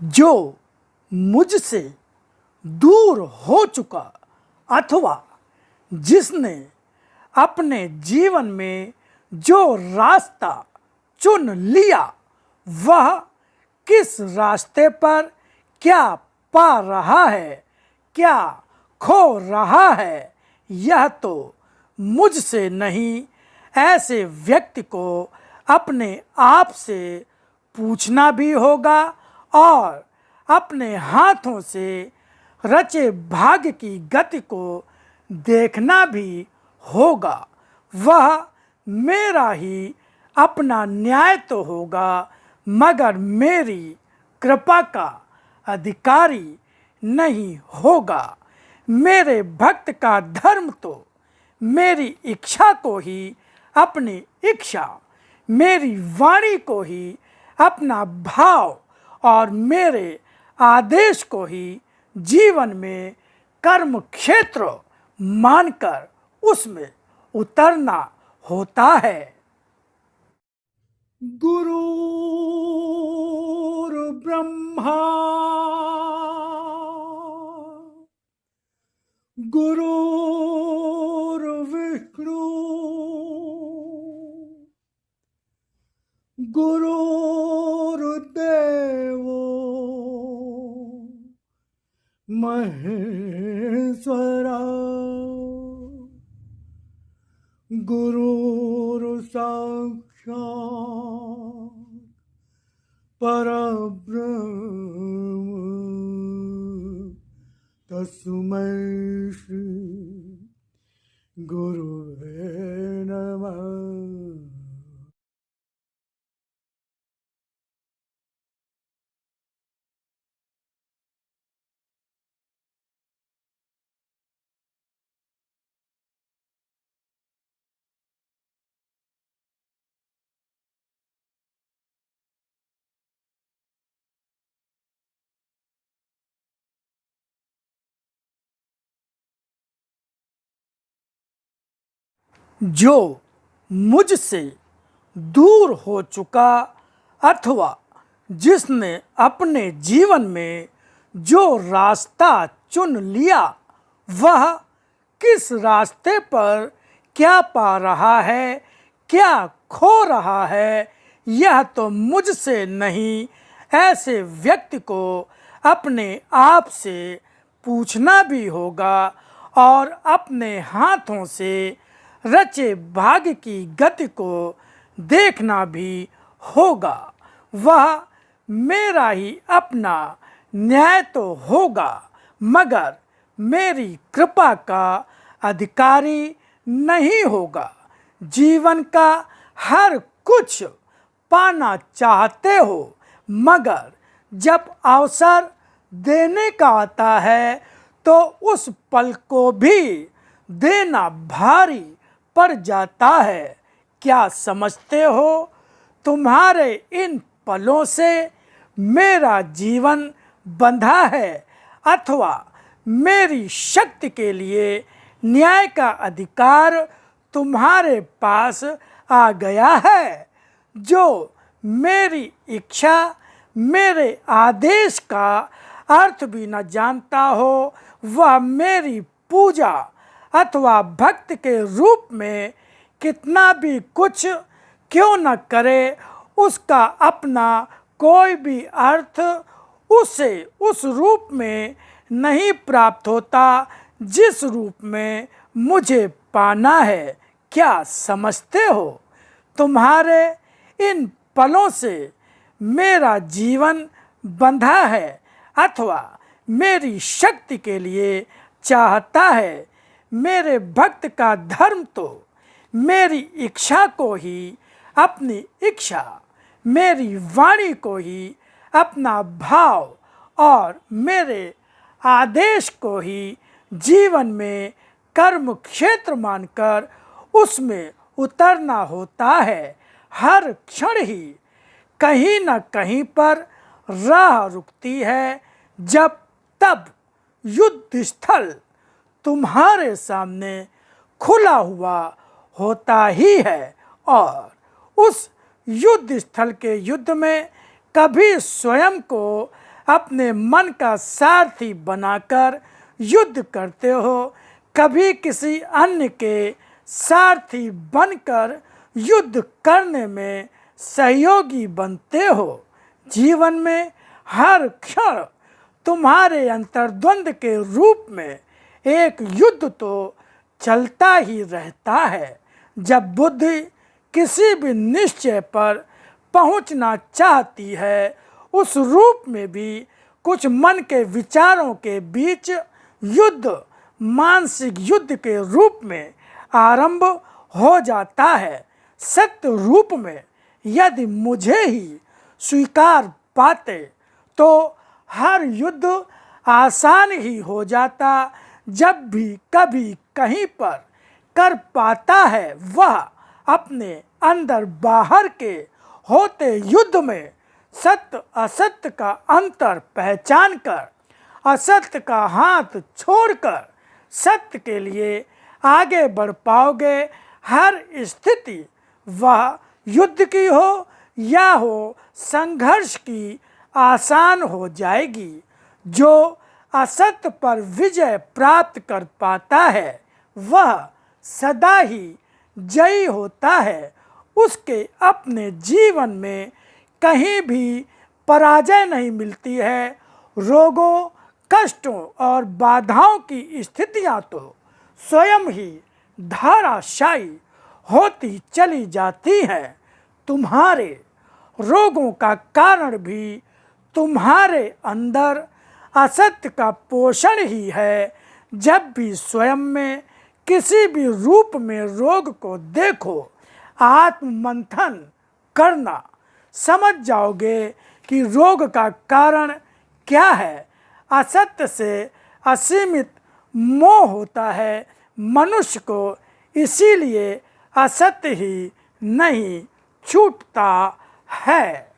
जो मुझसे दूर हो चुका अथवा जिसने अपने जीवन में जो रास्ता चुन लिया वह किस रास्ते पर क्या पा रहा है, क्या खो रहा है, यह तो मुझसे नहीं, ऐसे व्यक्ति को अपने आप से पूछना भी होगा और अपने हाथों से रचे भाग्य की गति को देखना भी होगा। वह मेरा ही अपना न्याय तो होगा, मगर मेरी कृपा का अधिकारी नहीं होगा। मेरे भक्त का धर्म तो मेरी इच्छा को ही अपनी इच्छा, मेरी वाणी को ही अपना भाव और मेरे आदेश को ही जीवन में कर्म क्षेत्र मानकर उसमें उतरना होता है। गुरुर् ब्रह्मा गुरुर्विष्णु गुरुर्देवो महेश्वरा गुरुर्साक्षात् परब्रह्म तस्मै श्री गुरुवे नमः। जो मुझसे दूर हो चुका अथवा जिसने अपने जीवन में जो रास्ता चुन लिया वह किस रास्ते पर क्या पा रहा है, क्या खो रहा है, यह तो मुझसे नहीं, ऐसे व्यक्ति को अपने आप से पूछना भी होगा और अपने हाथों से रचे भाग्य की गति को देखना भी होगा। वह मेरा ही अपना न्याय तो होगा, मगर मेरी कृपा का अधिकारी नहीं होगा। जीवन का हर कुछ पाना चाहते हो, मगर जब अवसर देने का आता है तो उस पल को भी देना भारी पड़ जाता है। क्या समझते हो, तुम्हारे इन पलों से मेरा जीवन बंधा है अथवा मेरी शक्ति के लिए न्याय का अधिकार तुम्हारे पास आ गया है। जो मेरी इच्छा, मेरे आदेश का अर्थ भी न जानता हो, वह मेरी पूजा अथवा भक्त के रूप में कितना भी कुछ क्यों न करे, उसका अपना कोई भी अर्थ उसे उस रूप में नहीं प्राप्त होता जिस रूप में मुझे पाना है। क्या समझते हो, तुम्हारे इन पलों से मेरा जीवन बंधा है अथवा मेरी शक्ति के लिए चाहता है। मेरे भक्त का धर्म तो मेरी इच्छा को ही अपनी इच्छा, मेरी वाणी को ही अपना भाव और मेरे आदेश को ही जीवन में कर्म क्षेत्र मानकर उसमें उतरना होता है। हर क्षण ही कहीं न कहीं पर राह रुकती है, जब तब युद्ध स्थल तुम्हारे सामने खुला हुआ होता ही है और उस युद्ध स्थल के युद्ध में कभी स्वयं को अपने मन का सारथी बनाकर युद्ध करते हो, कभी किसी अन्य के सारथी बनकर युद्ध करने में सहयोगी बनते हो। जीवन में हर क्षण तुम्हारे अंतर्द्वंद के रूप में एक युद्ध तो चलता ही रहता है। जब बुद्धि किसी भी निश्चय पर पहुंचना चाहती है, उस रूप में भी कुछ मन के विचारों के बीच युद्ध मानसिक युद्ध के रूप में आरंभ हो जाता है। सत्य रूप में यदि मुझे ही स्वीकार पाते तो हर युद्ध आसान ही हो जाता। जब भी कभी कहीं पर कर पाता है, वह अपने अंदर बाहर के होते युद्ध में सत्य असत्य का अंतर पहचान कर, असत्य का हाथ छोड़कर सत्य के लिए आगे बढ़ पाओगे। हर स्थिति वह युद्ध की हो या हो संघर्ष की आसान हो जाएगी। जो असत्य पर विजय प्राप्त कर पाता है, वह सदा ही जयी होता है। उसके अपने जीवन में कहीं भी पराजय नहीं मिलती है। रोगों, कष्टों और बाधाओं की स्थितियां तो स्वयं ही धाराशायी होती चली जाती हैं। तुम्हारे रोगों का कारण भी तुम्हारे अंदर असत्य का पोषण ही है। जब भी स्वयं में किसी भी रूप में रोग को देखो, आत्ममंथन करना, समझ जाओगे कि रोग का कारण क्या है। असत्य से असीमित मोह होता है मनुष्य को, इसीलिए असत्य ही नहीं छूटता है।